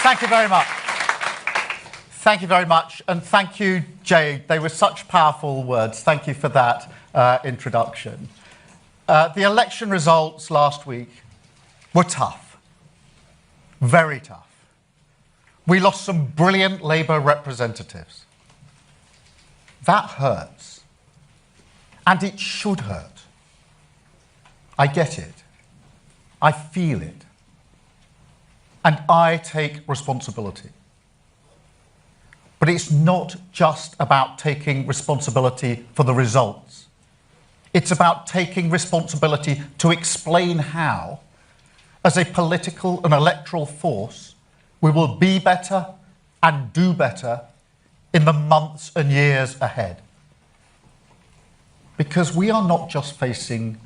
Thank you very much. Thank you very much. And thank you, Jade. They were such powerful words. Thank you for that introduction. The election results last week were tough. Very tough. We lost some brilliant Labour representatives. That hurts. And it should hurt. I get it. I feel it. And I take responsibility. But it's not just about taking responsibility for the results. It's about taking responsibility to explain how, as a political and electoral force, we will be better and do better in the months and years ahead. Because we are not just facing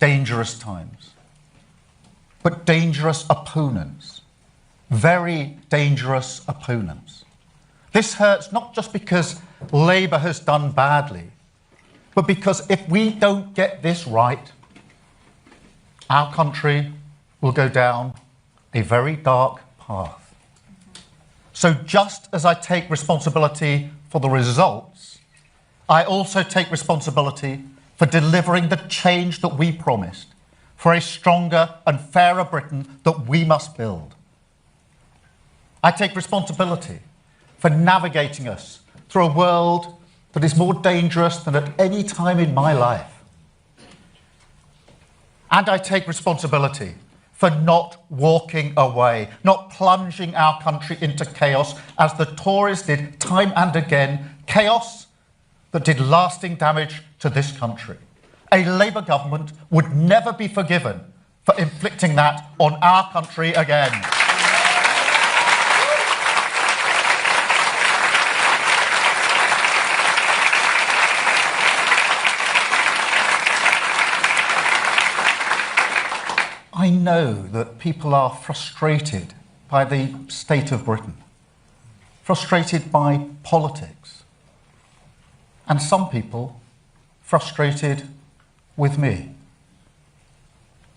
dangerous times, but dangerous opponents, very dangerous opponents. This hurts not just because Labour has done badly, but because if we don't get this right, our country will go down a very dark path. So just as I take responsibility for the results, I also take responsibility for delivering the change that we promised, for a stronger and fairer Britain that we must build. I take responsibility for navigating us through a world that is more dangerous than at any time in my life. And I take responsibility for not walking away, not plunging our country into chaos as the Tories did time and again, chaos that did lasting damage to this country. A Labour government would never be forgiven for inflicting that on our country again. I know that people are frustrated by the state of Britain, frustrated by politics, and some people frustrated with me.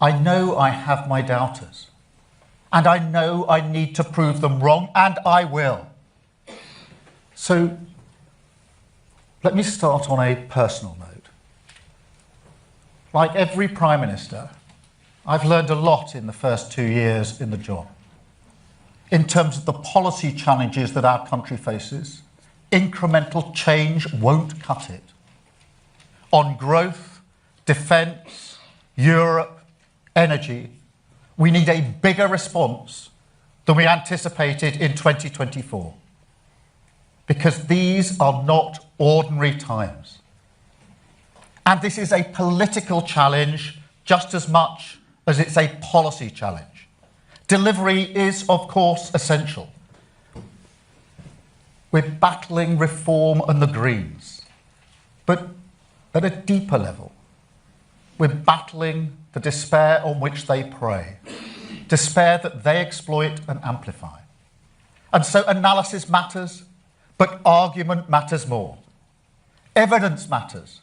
I know I have my doubters, and I know I need to prove them wrong, and I will. So let me start on a personal note. Like every Prime Minister, I've learned a lot in the first 2 years in the job. In terms of the policy challenges that our country faces, incremental change won't cut it. On growth, defence, Europe, energy, we need a bigger response than we anticipated in 2024. Because these are not ordinary times. And this is a political challenge just as much as it's a policy challenge. Delivery is, of course, essential. We're battling Reform and the Greens, but at a deeper level, we're battling the despair on which they prey, despair that they exploit and amplify. And so analysis matters, but argument matters more. Evidence matters,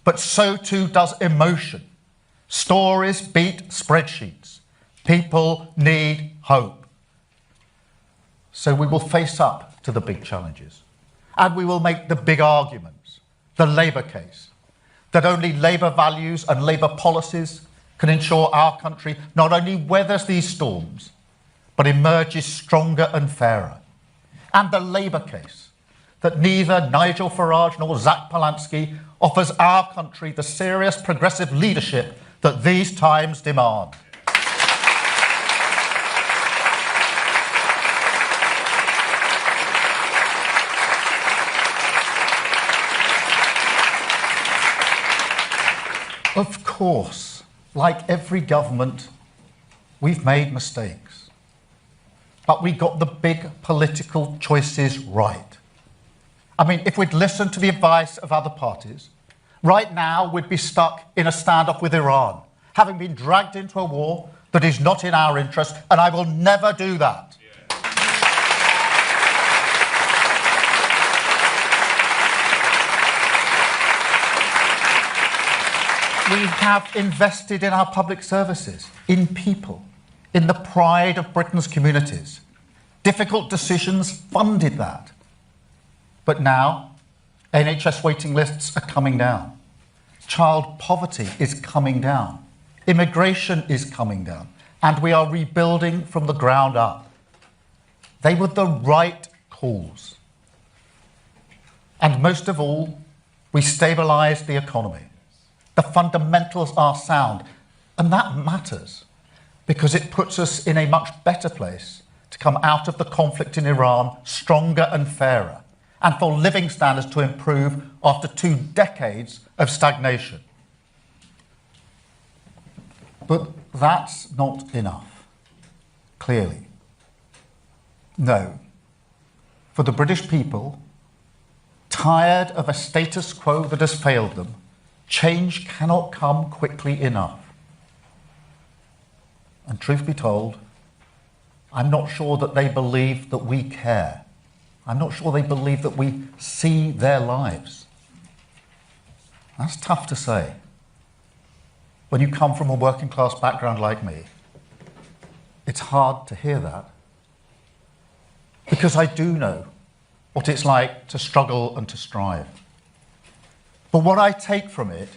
but so too does emotion. Stories beat spreadsheets. People need hope. So we will face up to the big challenges. And we will make the big arguments, the Labour case, that only Labour values and Labour policies can ensure our country not only weathers these storms, but emerges stronger and fairer. And the Labour case, that neither Nigel Farage nor Zach Polansky offers our country the serious progressive leadership that these times demand. Of course, like every government, we've made mistakes. But we got the big political choices right. I mean, if we'd listened to the advice of other parties, right now we'd be stuck in a standoff with Iran, having been dragged into a war that is not in our interest, and I will never do that. We have invested in our public services, in people, in the pride of Britain's communities. Difficult decisions funded that. But now, NHS waiting lists are coming down. Child poverty is coming down. Immigration is coming down. And we are rebuilding from the ground up. They were the right calls. And most of all, we stabilised the economy. The fundamentals are sound. And that matters because it puts us in a much better place to come out of the conflict in Iran stronger and fairer, and for living standards to improve after 2 decades of stagnation. But that's not enough, clearly. No. For the British people, tired of a status quo that has failed them, change cannot come quickly enough. And truth be told, I'm not sure that they believe that we care. I'm not sure they believe that we see their lives. That's tough to say. When you come from a working class background like me, it's hard to hear that. Because I do know what it's like to struggle and to strive. But what I take from it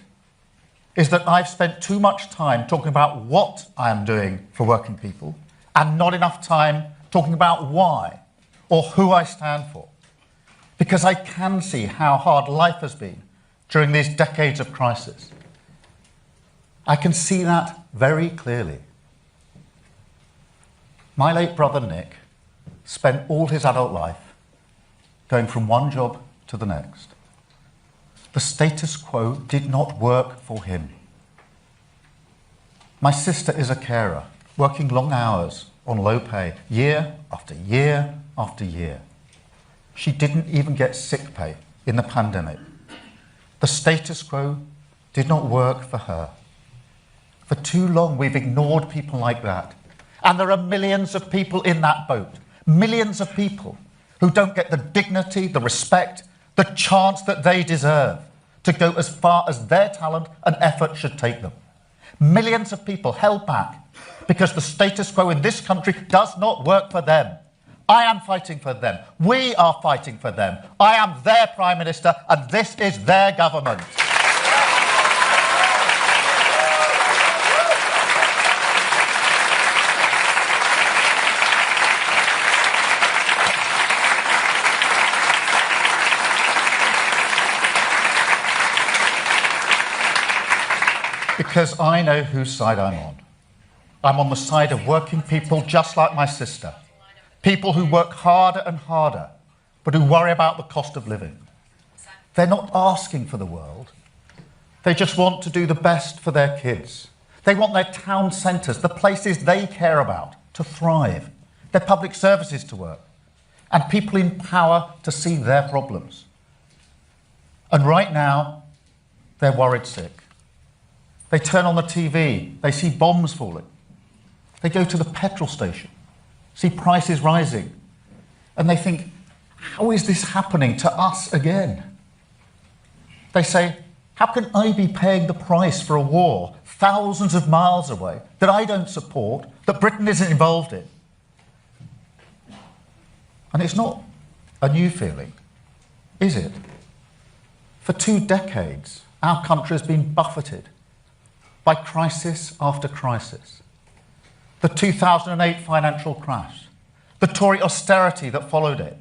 is that I've spent too much time talking about what I am doing for working people and not enough time talking about why or who I stand for. Because I can see how hard life has been during these decades of crisis. I can see that very clearly. My late brother Nick spent all his adult life going from one job to the next. The status quo did not work for him. My sister is a carer, working long hours on low pay, year after year after year. She didn't even get sick pay in the pandemic. The status quo did not work for her. For too long, we've ignored people like that. And there are millions of people in that boat, millions of people who don't get the dignity, the respect, the chance that they deserve to go as far as their talent and effort should take them. Millions of people held back because the status quo in this country does not work for them. I am fighting for them. We are fighting for them. I am their Prime Minister and this is their government. Because I know whose side I'm on. I'm on the side of working people just like my sister. People who work harder and harder, but who worry about the cost of living. They're not asking for the world. They just want to do the best for their kids. They want their town centres, the places they care about, to thrive, their public services to work, and people in power to see their problems. And right now, they're worried sick. They turn on the TV, they see bombs falling. They go to the petrol station, see prices rising, and they think, how is this happening to us again? They say, how can I be paying the price for a war thousands of miles away that I don't support, that Britain isn't involved in? And it's not a new feeling, is it? For 2 decades, our country has been buffeted by crisis after crisis. The 2008 financial crash, the Tory austerity that followed it,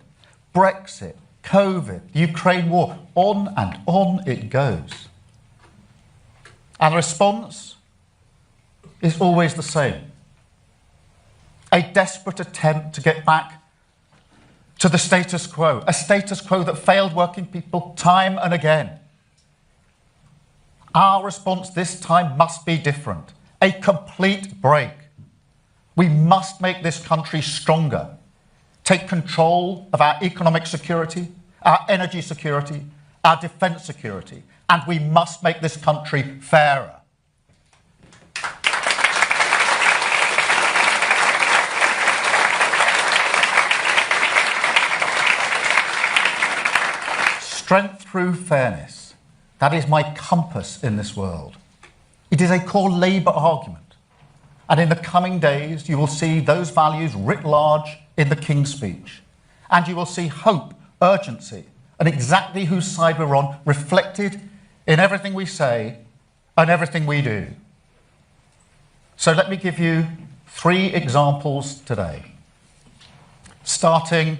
Brexit, COVID, the Ukraine war, on and on it goes. And the response is always the same. A desperate attempt to get back to the status quo, a status quo that failed working people time and again. Our response this time must be different. A complete break. We must make this country stronger. Take control of our economic security, our energy security, our defence security, and we must make this country fairer. Strength through fairness. That is my compass in this world. It is a core Labour argument. And in the coming days, you will see those values writ large in the King's speech. And you will see hope, urgency, and exactly whose side we're on reflected in everything we say and everything we do. So let me give you 3 examples today, starting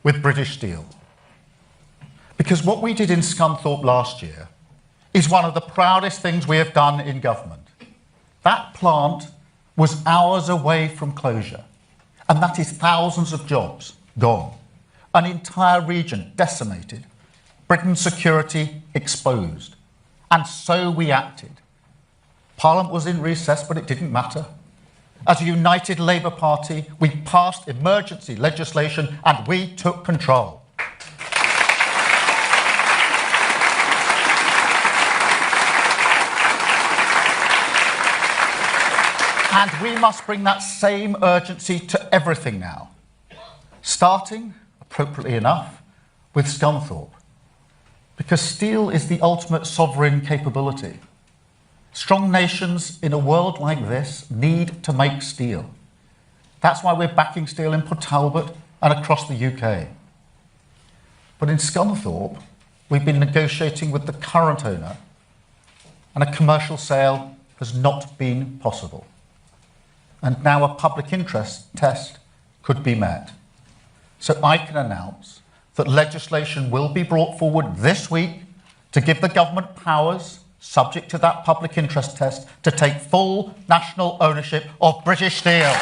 with British Steel. Because what we did in Scunthorpe last year is one of the proudest things we have done in government. That plant was hours away from closure, and that is thousands of jobs gone, an entire region decimated, Britain's security exposed. And so we acted. Parliament was in recess, but it didn't matter. As a united Labour Party, we passed emergency legislation and we took control. And we must bring that same urgency to everything now, starting, appropriately enough, with Scunthorpe, because steel is the ultimate sovereign capability. Strong nations in a world like this need to make steel. That's why we're backing steel in Port Talbot and across the UK. But in Scunthorpe, we've been negotiating with the current owner, and a commercial sale has not been possible. And now a public interest test could be met. So I can announce that legislation will be brought forward this week to give the government powers, subject to that public interest test, to take full national ownership of British Steel.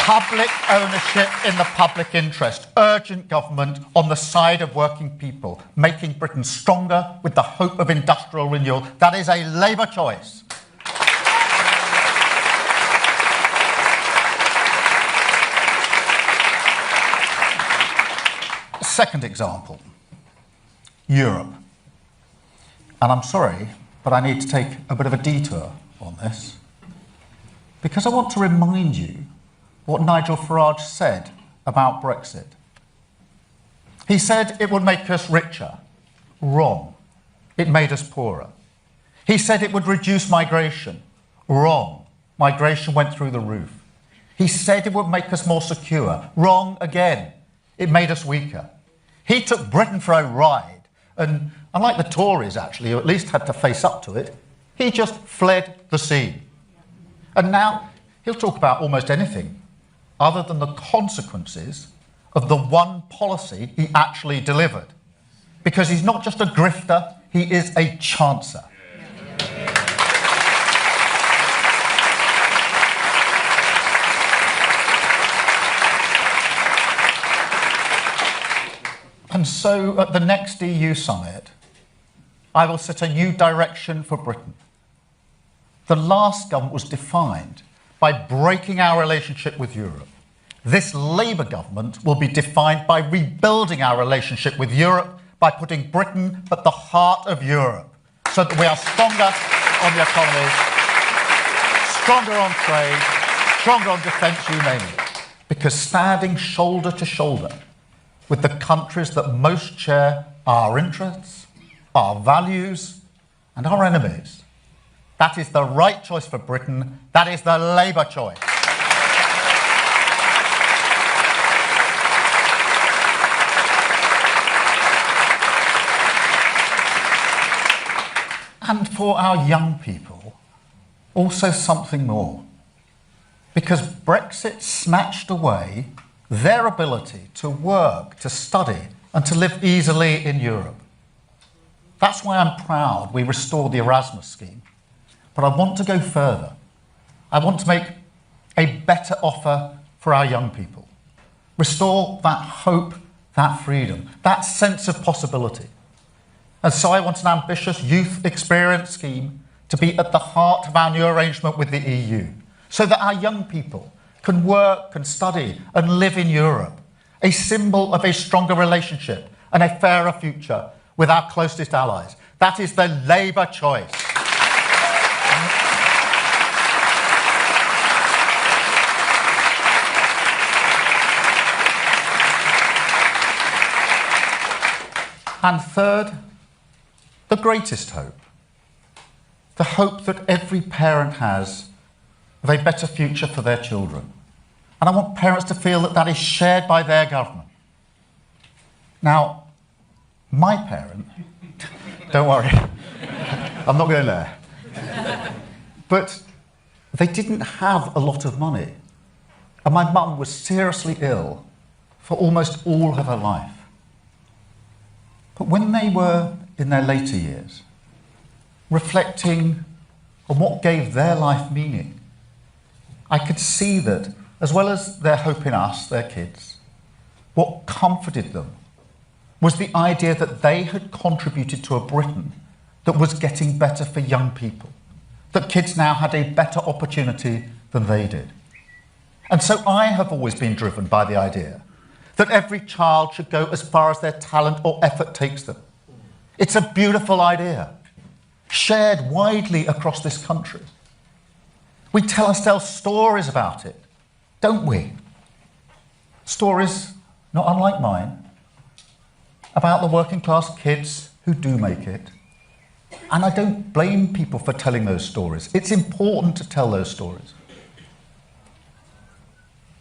Public ownership in the public interest, urgent government on the side of working people, making Britain stronger with the hope of industrial renewal. That is a Labour choice. Second example, Europe. And I'm sorry, but I need to take a bit of a detour on this, because I want to remind you what Nigel Farage said about Brexit. He said it would make us richer. Wrong. It made us poorer. He said it would reduce migration. Wrong. Migration went through the roof. He said it would make us more secure. Wrong again. It made us weaker. He took Britain for a ride, and unlike the Tories, actually, who at least had to face up to it, he just fled the scene. And now he'll talk about almost anything other than the consequences of the one policy he actually delivered. Because he's not just a grifter, he is a chancer. And so at the next EU summit, I will set a new direction for Britain. The last government was defined by breaking our relationship with Europe. This Labour government will be defined by rebuilding our relationship with Europe, by putting Britain at the heart of Europe, so that we are stronger on the economy, stronger on trade, stronger on defence, you name it. Because standing shoulder to shoulder with the countries that most share our interests, our values, and our enemies, that is the right choice for Britain. That is the Labour choice. And for our young people, also something more. Because Brexit snatched away their ability to work, to study, and to live easily in Europe. That's why I'm proud we restored the Erasmus scheme. But I want to go further. I want to make a better offer for our young people. Restore that hope, that freedom, that sense of possibility. And so I want an ambitious youth experience scheme to be at the heart of our new arrangement with the EU, so that our young people can work, can study, and live in Europe, a symbol of a stronger relationship and a fairer future with our closest allies. That is the Labour choice. And third, the greatest hope. The hope that every parent has of a better future for their children. And I want parents to feel that that is shared by their government. Now, my parent, don't worry, I'm not going there. But they didn't have a lot of money. And my mum was seriously ill for almost all of her life. But when they were in their later years, reflecting on what gave their life meaning, I could see that, as well as their hope in us, their kids, what comforted them was the idea that they had contributed to a Britain that was getting better for young people, that kids now had a better opportunity than they did. And so I have always been driven by the idea that every child should go as far as their talent or effort takes them. It's a beautiful idea, shared widely across this country. We tell ourselves stories about it, don't we? Stories, not unlike mine, about the working class kids who do make it. And I don't blame people for telling those stories. It's important to tell those stories.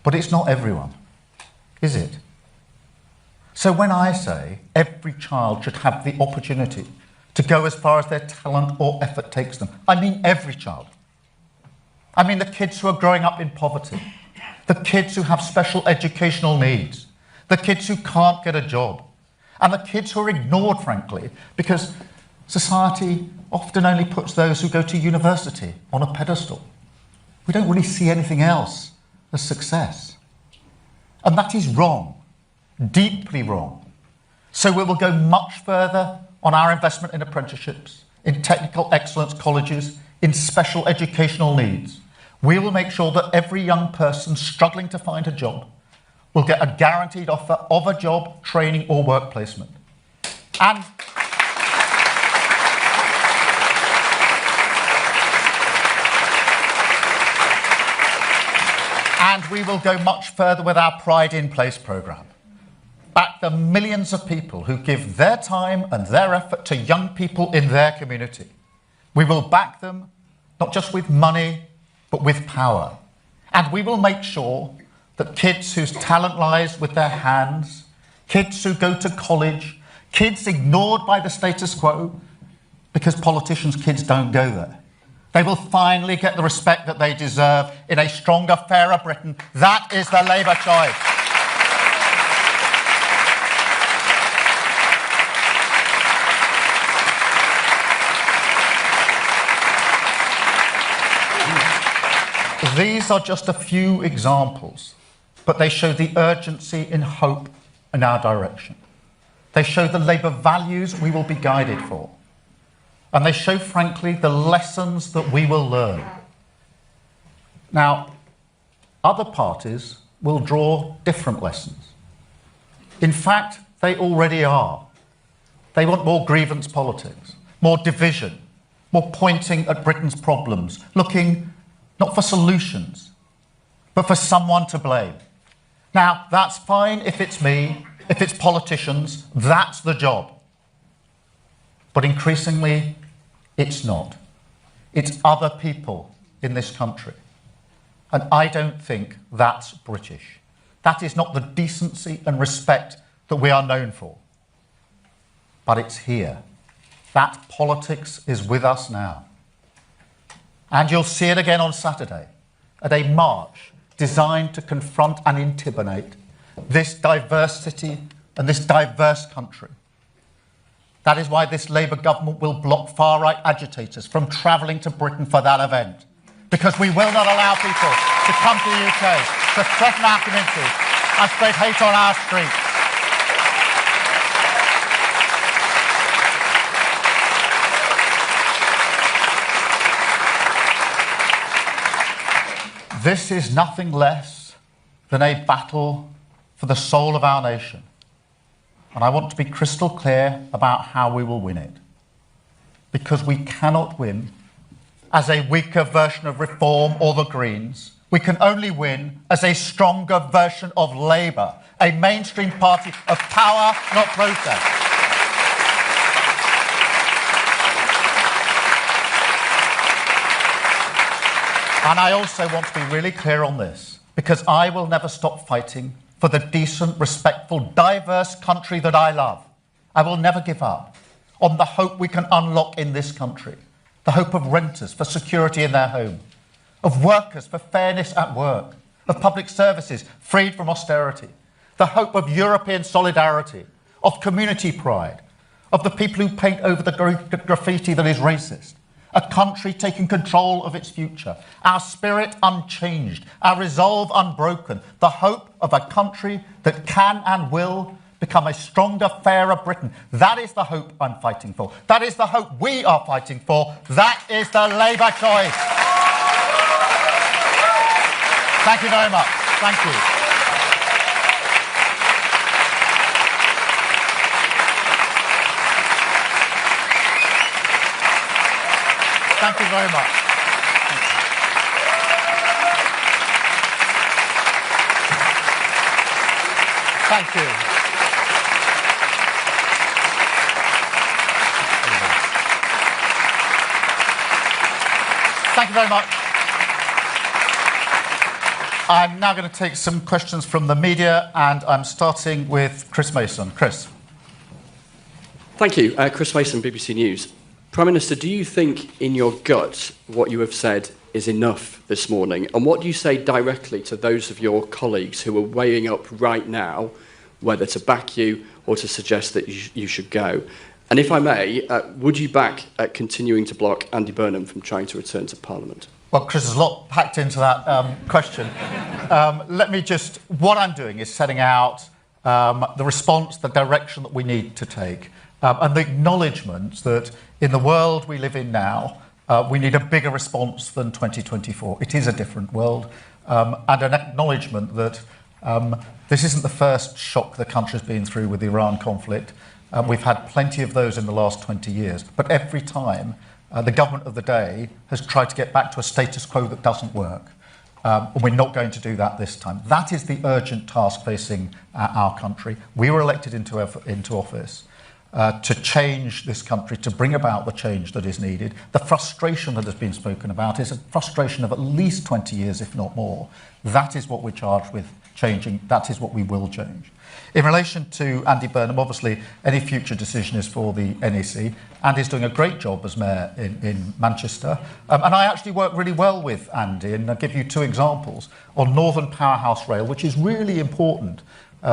But it's not everyone, is it? So when I say every child should have the opportunity to go as far as their talent or effort takes them, I mean every child. I mean the kids who are growing up in poverty, the kids who have special educational needs, the kids who can't get a job, and the kids who are ignored, frankly, because society often only puts those who go to university on a pedestal. We don't really see anything else as success. And that is wrong, deeply wrong. So we will go much further on our investment in apprenticeships, in technical excellence colleges, in special educational needs. We will make sure that every young person struggling to find a job will get a guaranteed offer of a job, training or work placement. And we will go much further with our Pride in Place programme. Back the millions of people who give their time and their effort to young people in their community. We will back them, not just with money, but with power. And we will make sure that kids whose talent lies with their hands, kids who go to college, kids ignored by the status quo, because politicians' kids don't go there, they will finally get the respect that they deserve in a stronger, fairer Britain. That is the Labour choice. These are just a few examples, but they show the urgency and hope in our direction. They show the Labour values we will be guided for. And they show, frankly, the lessons that we will learn. Now, other parties will draw different lessons. In fact, they already are. They want more grievance politics, more division, more pointing at Britain's problems, looking not for solutions, but for someone to blame. Now, that's fine if it's me, if it's politicians, that's the job. But increasingly, it's not. It's other people in this country. And I don't think that's British. That is not the decency and respect that we are known for. But it's here. That politics is with us now. And you'll see it again on Saturday at a march designed to confront and intimidate this diversity and this diverse country. That is why this Labour government will block far-right agitators from travelling to Britain for that event. Because we will not allow people to come to the UK, to threaten our communities and spread hate on our streets. This is nothing less than a battle for the soul of our nation. And I want to be crystal clear about how we will win it. Because we cannot win as a weaker version of Reform or the Greens. We can only win as a stronger version of Labour, a mainstream party of power, not protest. And I also want to be really clear on this, because I will never stop fighting for the decent, respectful, diverse country that I love. I will never give up on the hope we can unlock in this country, the hope of renters for security in their home, of workers for fairness at work, of public services freed from austerity, the hope of European solidarity, of community pride, of the people who paint over the graffiti that is racist, a country taking control of its future, our spirit unchanged, our resolve unbroken, the hope of a country that can and will become a stronger, fairer Britain. That is the hope I'm fighting for. That is the hope we are fighting for. That is the Labour choice. Thank you very much. Thank you. Thank you very much. Thank you. Thank you very much. I'm now going to take some questions from the media, and I'm starting with Chris Mason. Chris. Thank you. Chris Mason, BBC News. Prime Minister, do you think in your gut what you have said is enough this morning? And what do you say directly to those of your colleagues who are weighing up right now whether to back you or to suggest that you should go? And if I may, would you back continuing to block Andy Burnham from trying to return to Parliament? Well, Chris, there's a lot packed into that question. What I'm doing is setting out the response, the direction that we need to take, and the acknowledgement that in the world we live in now, we need a bigger response than 2024. It is a different world, and an acknowledgement that this isn't the first shock the country's been through with the Iran conflict. We've had plenty of those in the last 20 years, but every time the government of the day has tried to get back to a status quo that doesn't work. And we're not going to do that this time. That is the urgent task facing our country. We were elected into office to change this country, to bring about the change that is needed. The frustration that has been spoken about is a frustration of at least 20 years, if not more. That is what we're charged with changing. That is what we will change. In relation to Andy Burnham, obviously, any future decision is for the NEC. Andy's doing a great job as mayor in Manchester. And I actually work really well with Andy, and I'll give you two examples. On Northern Powerhouse Rail, which is really important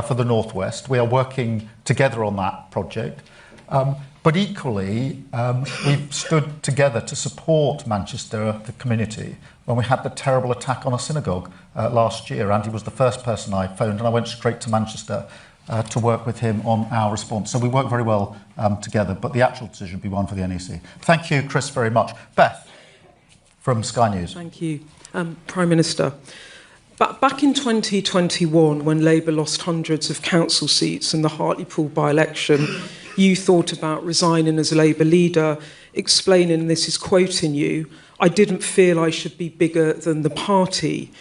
for the North West, we are working together on that project. But equally, we've stood together to support Manchester, the community, when we had the terrible attack on a synagogue last year. Andy was the first person I phoned, and I went straight to Manchester to work with him on our response. So we work very well together, but the actual decision will be one for the NEC. Thank you, Chris, very much. Beth, from Sky News. Thank you. Prime Minister, back in 2021, when Labour lost hundreds of council seats in the Hartlepool by-election, you thought about resigning as Labour leader, explaining, and this is quoting you, "I didn't feel I should be bigger than the party."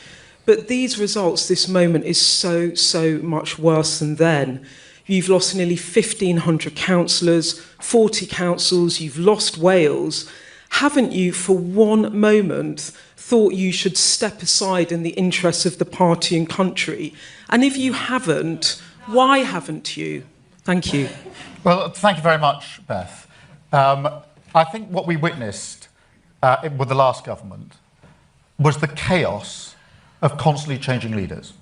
But these results, this moment, is so much worse than then. You've lost nearly 1,500 councillors, 40 councils, you've lost Wales. Haven't you, for one moment, thought you should step aside in the interests of the party and country? And if you haven't, why haven't you? Thank you. Well, thank you very much, Beth. I think what we witnessed with the last government was the chaos of constantly changing leaders.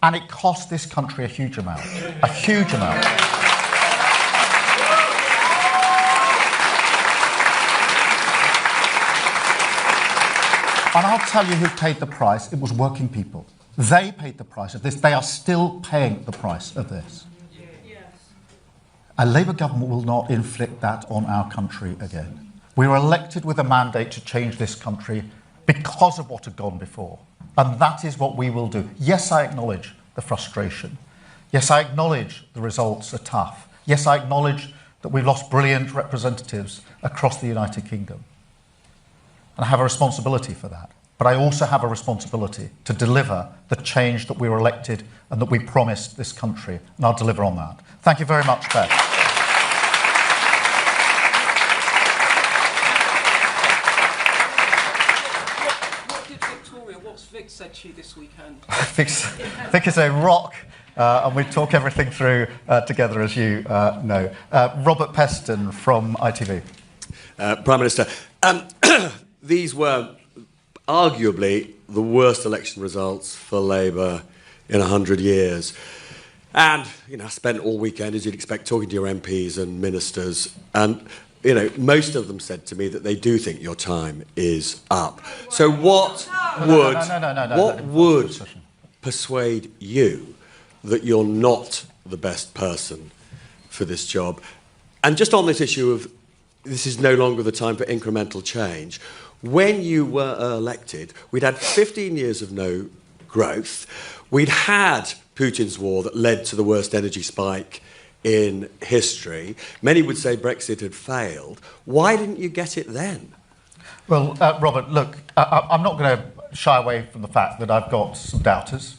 And it cost this country a huge amount. A huge amount. And I'll tell you who paid the price. It was working people. They paid the price of this. They are still paying the price of this. A Labour government will not inflict that on our country again. We were elected with a mandate to change this country because of what had gone before. And that is what we will do. Yes, I acknowledge the frustration. Yes, I acknowledge the results are tough. Yes, I acknowledge that we've lost brilliant representatives across the United Kingdom. And I have a responsibility for that. But I also have a responsibility to deliver the change that we were elected and that we promised this country. And I'll deliver on that. Thank you very much, Beth. What's Vic said to you this weekend? Vic is a rock, and we talk everything through together, as you know. Robert Peston from ITV. Prime Minister, these were arguably the worst election results for Labour in 100 years. And, I spent all weekend, as you'd expect, talking to your MPs and ministers, and, most of them said to me that they do think your time is up. So what would persuade you that you're not the best person for this job? And just on this issue of this is no longer the time for incremental change, when you were elected, we'd had 15 years of no growth. We'd had Putin's war that led to the worst energy spike in history. Many would say Brexit had failed. Why didn't you get it then? Well, Robert, look, I'm not going to shy away from the fact that I've got some doubters,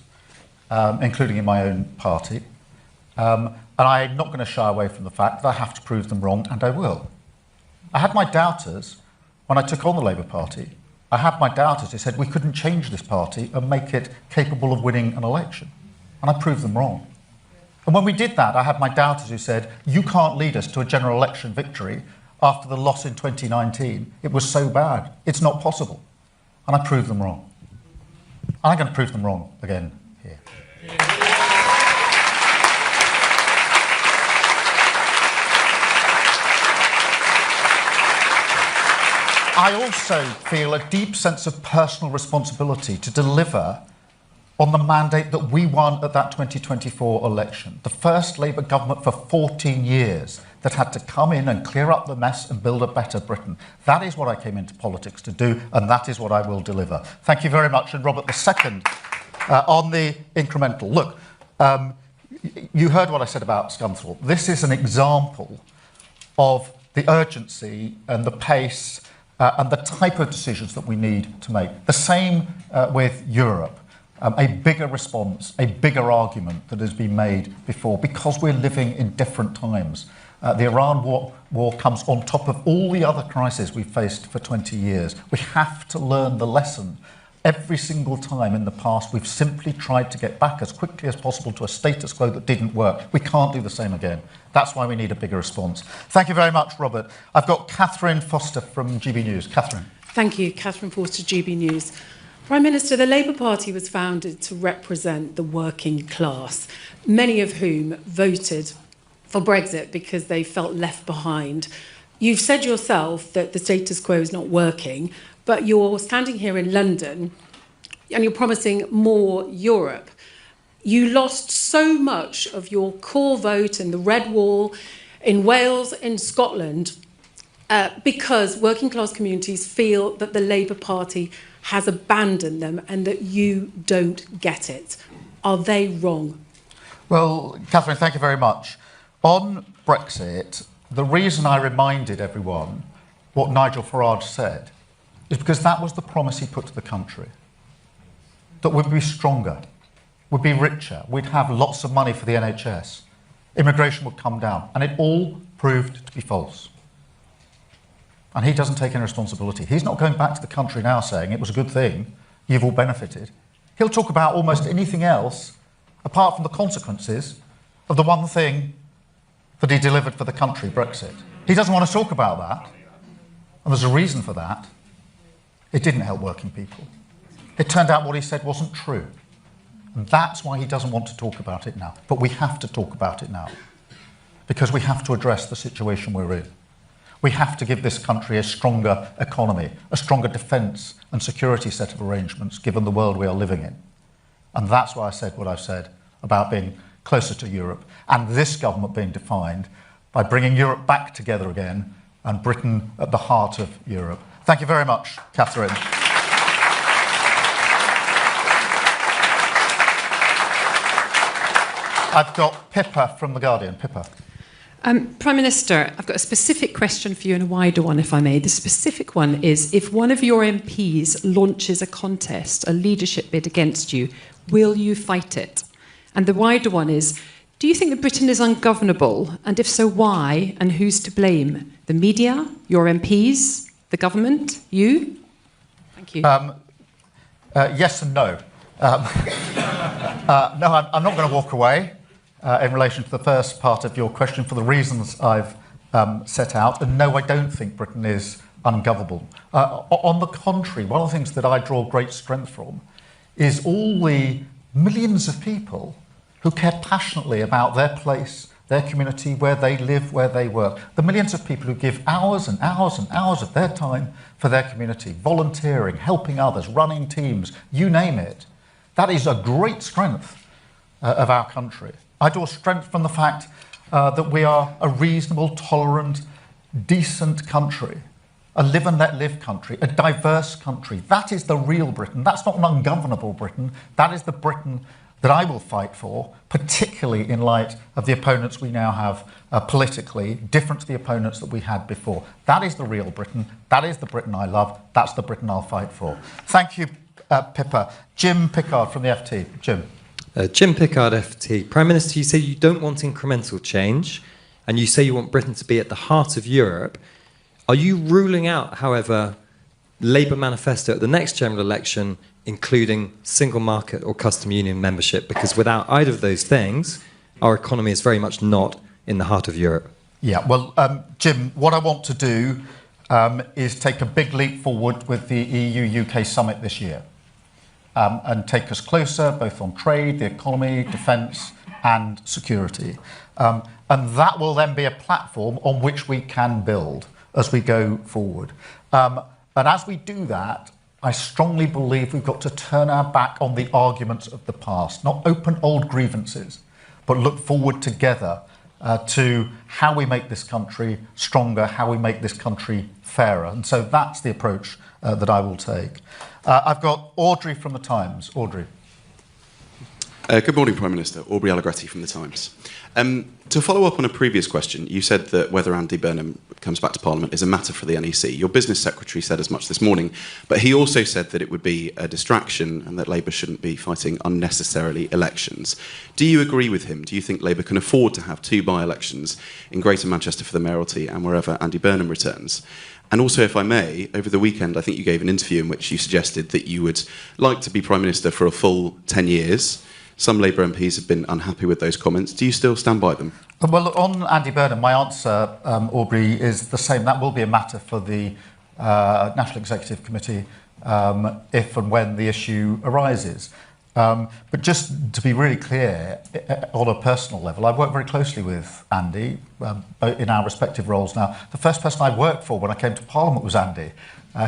including in my own party. And I'm not going to shy away from the fact that I have to prove them wrong, and I will. I had my doubters when I took on the Labour Party. I had my doubters who said we couldn't change this party and make it capable of winning an election. And I proved them wrong. And when we did that, I had my doubters who said, you can't lead us to a general election victory after the loss in 2019. It was so bad. It's not possible. And I proved them wrong. And I'm going to prove them wrong again here. I also feel a deep sense of personal responsibility to deliver on the mandate that we won at that 2024 election. The first Labour government for 14 years that had to come in and clear up the mess and build a better Britain. That is what I came into politics to do, and that is what I will deliver. Thank you very much. And Robert, the second, on the incremental. Look, you heard what I said about Scunthorpe. This is an example of the urgency and the pace and the type of decisions that we need to make. The same with Europe. A bigger response, a bigger argument that has been made before, because we're living in different times. The Iran war comes on top of all the other crises we've faced for 20 years. We have to learn the lesson. Every single time in the past, we've simply tried to get back as quickly as possible to a status quo that didn't work. We can't do the same again. That's why we need a bigger response. Thank you very much, Robert. I've got Catherine Foster from GB News. Catherine. Thank you, Catherine Foster, GB News. Prime Minister, the Labour Party was founded to represent the working class, many of whom voted for Brexit because they felt left behind. You've said yourself that the status quo is not working, but you're standing here in London and you're promising more Europe. You lost so much of your core vote in the Red Wall, in Wales, in Scotland, because working class communities feel that the Labour Party has abandoned them and that you don't get it. Are they wrong? Well, Catherine, thank you very much. On Brexit, the reason I reminded everyone what Nigel Farage said is because that was the promise he put to the country. That we'd be stronger, we'd be richer, we'd have lots of money for the NHS, immigration would come down, and it all proved to be false. And he doesn't take any responsibility. He's not going back to the country now saying it was a good thing, you've all benefited. He'll talk about almost anything else apart from the consequences of the one thing that he delivered for the country, Brexit. He doesn't want to talk about that. And there's a reason for that. It didn't help working people. It turned out what he said wasn't true. And that's why he doesn't want to talk about it now. But we have to talk about it now, because we have to address the situation we're in. We have to give this country a stronger economy, a stronger defence and security set of arrangements, given the world we are living in. And that's why I said what I've said about being closer to Europe, and this government being defined by bringing Europe back together again and Britain at the heart of Europe. Thank you very much, Catherine. I've got Pippa from The Guardian. Pippa. Prime Minister, I've got a specific question for you and a wider one, if I may. The specific one is, if one of your MPs launches a contest, a leadership bid against you, will you fight it? And the wider one is, do you think that Britain is ungovernable? And if so, why? And who's to blame? The media, your MPs, the government, you? Thank you. Yes and no. No, I'm not going to walk away in relation to the first part of your question for the reasons I've set out. And no, I don't think Britain is ungovernable. On the contrary, one of the things that I draw great strength from is all the millions of people who care passionately about their place, their community, where they live, where they work. The millions of people who give hours and hours and hours of their time for their community, volunteering, helping others, running teams, you name it. That is a great strength of our country. I draw strength from the fact that we are a reasonable, tolerant, decent country, a live and let live country, a diverse country. That is the real Britain. That's not an ungovernable Britain. That is the Britain that I will fight for, particularly in light of the opponents we now have politically, different to the opponents that we had before. That is the real Britain. That is the Britain I love. That's the Britain I'll fight for. Thank you, Pippa. Jim Pickard from the FT. Jim. Jim Pickard, FT. Prime Minister, you say you don't want incremental change, and you say you want Britain to be at the heart of Europe. Are you ruling out, however, Labour manifesto at the next general election, including single market or custom union membership? Because without either of those things, our economy is very much not in the heart of Europe. Yeah, well, Jim, what I want to do is take a big leap forward with the EU-UK summit this year and take us closer, both on trade, the economy, defence and security. And that will then be a platform on which we can build as we go forward. And as we do that, I strongly believe we've got to turn our back on the arguments of the past, not open old grievances, but look forward together to how we make this country stronger, how we make this country fairer. And so that's the approach that I will take. I've got Audrey from The Times. Audrey. Good morning, Prime Minister. Aubrey Allegretti from The Times. To follow up on a previous question, you said that whether Andy Burnham comes back to Parliament is a matter for the NEC. Your business secretary said as much this morning, but he also said that it would be a distraction and that Labour shouldn't be fighting unnecessarily elections. Do you agree with him? Do you think Labour can afford to have 2 by-elections in Greater Manchester for the mayoralty and wherever Andy Burnham returns? And also, if I may, over the weekend, I think you gave an interview in which you suggested that you would like to be Prime Minister for a full 10 years. Some Labour MPs have been unhappy with those comments. Do you still stand by them? Well, on Andy Burnham, my answer, Aubrey, is the same. That will be a matter for the National Executive Committee if and when the issue arises. But just to be really clear, on a personal level, I've worked very closely with Andy in our respective roles now. The first person I worked for when I came to Parliament was Andy.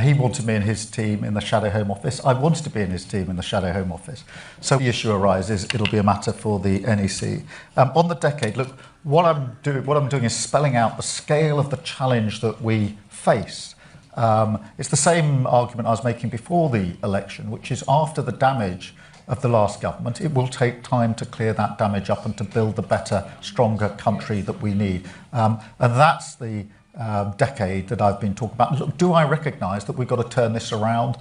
He wanted me and his team in the Shadow Home Office. I wanted to be in his team in the Shadow Home Office. So if the issue arises, it'll be a matter for the NEC. On the decade, look, what I'm doing is spelling out the scale of the challenge that we face. It's the same argument I was making before the election, which is after the damage of the last government, it will take time to clear that damage up and to build the better, stronger country that we need. And that's the decade that I've been talking about. Look, do I recognise that we've got to turn this around?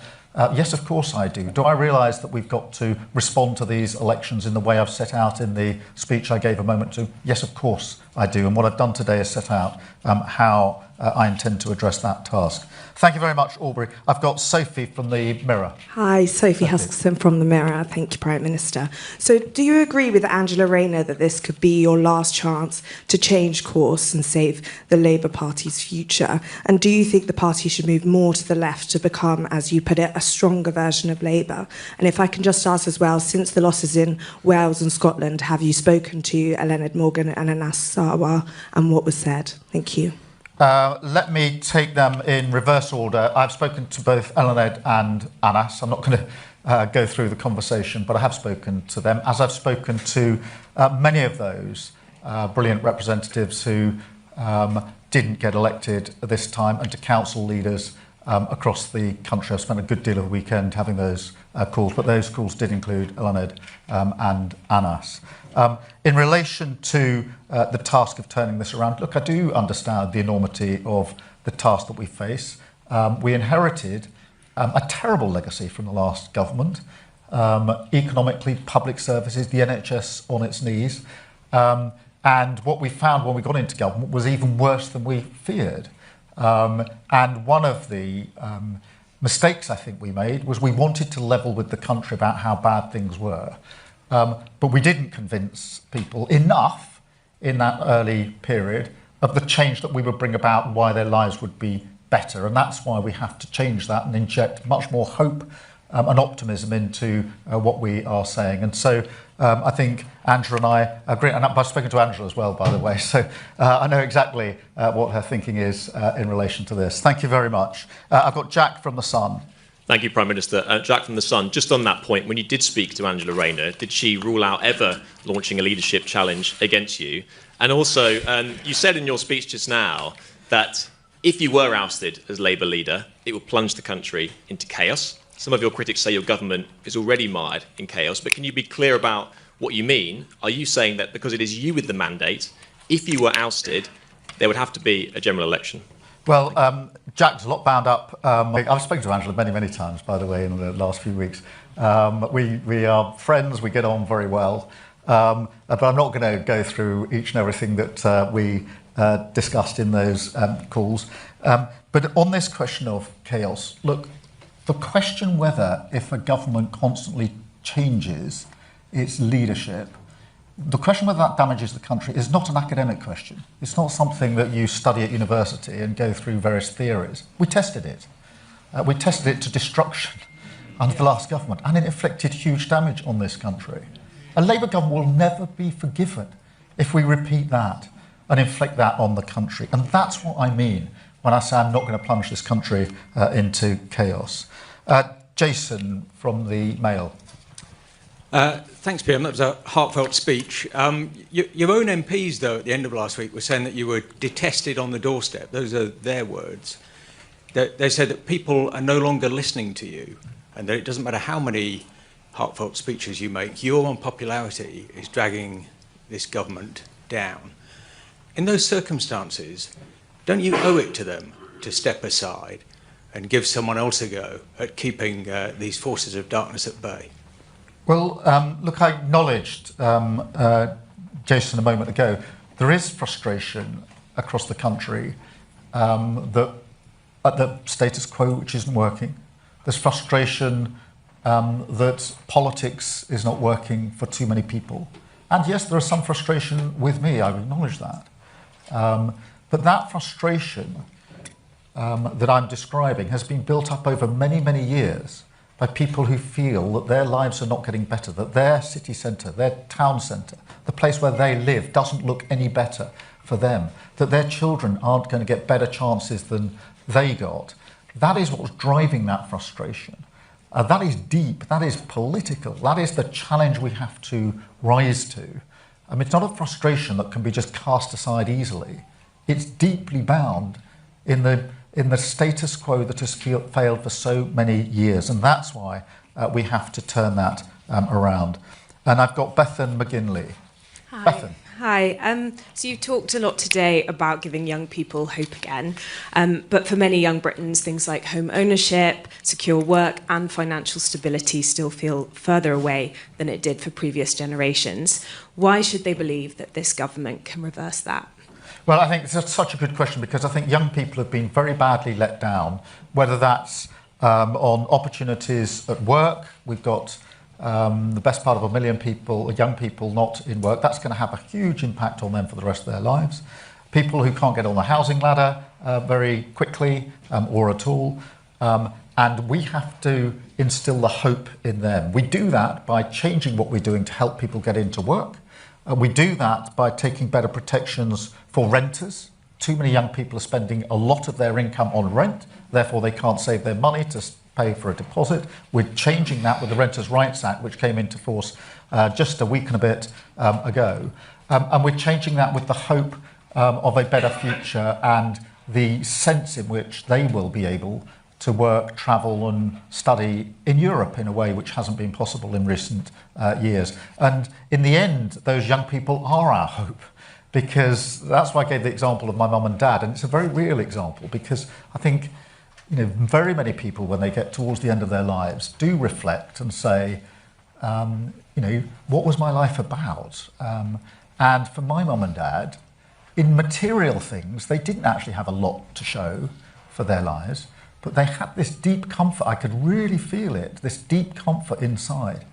Yes, of course I do. Do I realise that we've got to respond to these elections in the way I've set out in the speech I gave a moment to? Yes, of course I do. And what I've done today is set out how I intend to address that task. Thank you very much, Aubrey. I've got Sophie from the Mirror. Hi, Sophie Huskisson from the Mirror. Thank you, Prime Minister. So do you agree with Angela Rayner that this could be your last chance to change course and save the Labour Party's future? And do you think the party should move more to the left to become, as you put it, a stronger version of Labour? And if I can just ask as well, since the losses in Wales and Scotland, have you spoken to Eluned Morgan and Anas Sarwar, and what was said? Thank you. Let me take them in reverse order. I've spoken to both Eluned and Anas. I'm not going to go through the conversation, but I have spoken to them, as I've spoken to many of those brilliant representatives who didn't get elected this time, and to council leaders across the country. I've spent a good deal of the weekend having those calls, but those calls did include Eluned and Anas. In relation to the task of turning this around, look, I do understand the enormity of the task that we face. We inherited a terrible legacy from the last government. Economically, public services, the NHS on its knees. And what we found when we got into government was even worse than we feared. And one of the mistakes I think we made was we wanted to level with the country about how bad things were. But we didn't convince people enough in that early period of the change that we would bring about and why their lives would be better. And that's why we have to change that and inject much more hope and optimism into what we are saying. And so I think Angela and I agree, and I've spoken to Angela as well, by the way, so I know exactly what her thinking is in relation to this. Thank you very much. I've got Jack from The Sun. Thank you, Prime Minister. Jack from The Sun, just on that point, when you did speak to Angela Rayner, did she rule out ever launching a leadership challenge against you? And also, you said in your speech just now that if you were ousted as Labour leader, it would plunge the country into chaos. Some of your critics say your government is already mired in chaos, but can you be clear about what you mean? Are you saying that because it is you with the mandate, if you were ousted, there would have to be a general election? Well, Jack's a lot bound up. I've spoken to Angela many, many times, by the way, in the last few weeks. We are friends, we get on very well. But I'm not going to go through each and everything that we discussed in those calls. But on this question of chaos, look, the question whether if a government constantly changes its leadership, the question whether that damages the country is not an academic question. It's not something that you study at university and go through various theories. We tested it. We tested it to destruction under the last government, and it inflicted huge damage on this country. A Labour government will never be forgiven if we repeat that and inflict that on the country. And that's what I mean when I say I'm not going to plunge this country into chaos. Jason from the Mail. Thanks, PM. That was a heartfelt speech. Your own MPs, though, at the end of last week were saying that you were detested on the doorstep. Those are their words. They said that people are no longer listening to you and that it doesn't matter how many heartfelt speeches you make, your unpopularity is dragging this government down. In those circumstances, don't you owe it to them to step aside and give someone else a go at keeping these forces of darkness at bay? Well, look, I acknowledged, Jason, a moment ago, there is frustration across the country that at the status quo, which isn't working. There's frustration that politics is not working for too many people. And yes, there is some frustration with me, I acknowledge that. But that frustration that I'm describing has been built up over many, many years by people who feel that their lives are not getting better, that their city centre, their town centre, the place where they live doesn't look any better for them, that their children aren't going to get better chances than they got. That is what's driving that frustration. That is deep, that is political, that is the challenge we have to rise to. I mean, it's not a frustration that can be just cast aside easily. It's deeply bound in the status quo that has failed for so many years, and that's why we have to turn that around. And I've got Bethan McGinley. Hi. Bethan. Hi. So you've talked a lot today about giving young people hope again, but for many young Britons, things like home ownership, secure work and financial stability still feel further away than it did for previous generations. Why should they believe that this government can reverse that? Well, I think it's such a good question because I think young people have been very badly let down, whether that's on opportunities at work. We've got the best part of 1 million people, young people not in work. That's going to have a huge impact on them for the rest of their lives. People who can't get on the housing ladder very quickly or at all. And we have to instill the hope in them. We do that by changing what we're doing to help people get into work. We do that by taking better protections for renters. Too many young people are spending a lot of their income on rent, therefore they can't save their money to pay for a deposit. We're changing that with the Renters' Rights Act, which came into force just a week and a bit ago. And we're changing that with the hope of a better future and the sense in which they will be able to work, travel and study in Europe in a way which hasn't been possible in recent years. And in the end, those young people are our hope, because that's why I gave the example of my mum and dad. And it's a very real example because I think very many people, when they get towards the end of their lives, do reflect and say, what was my life about? And for my mum and dad, in material things, they didn't actually have a lot to show for their lives. but they had this deep comfort. I could really feel it, this deep comfort inside,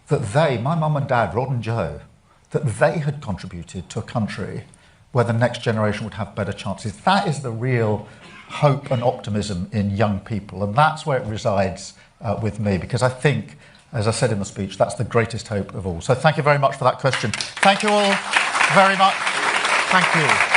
that they, my mum and dad, Rod and Joe, that they had contributed to a country where the next generation would have better chances. That is the real hope and optimism in young people, and that's where it resides with me, because I think, as I said in the speech, that's the greatest hope of all. So thank you very much for that question. Thank you all very much. Thank you.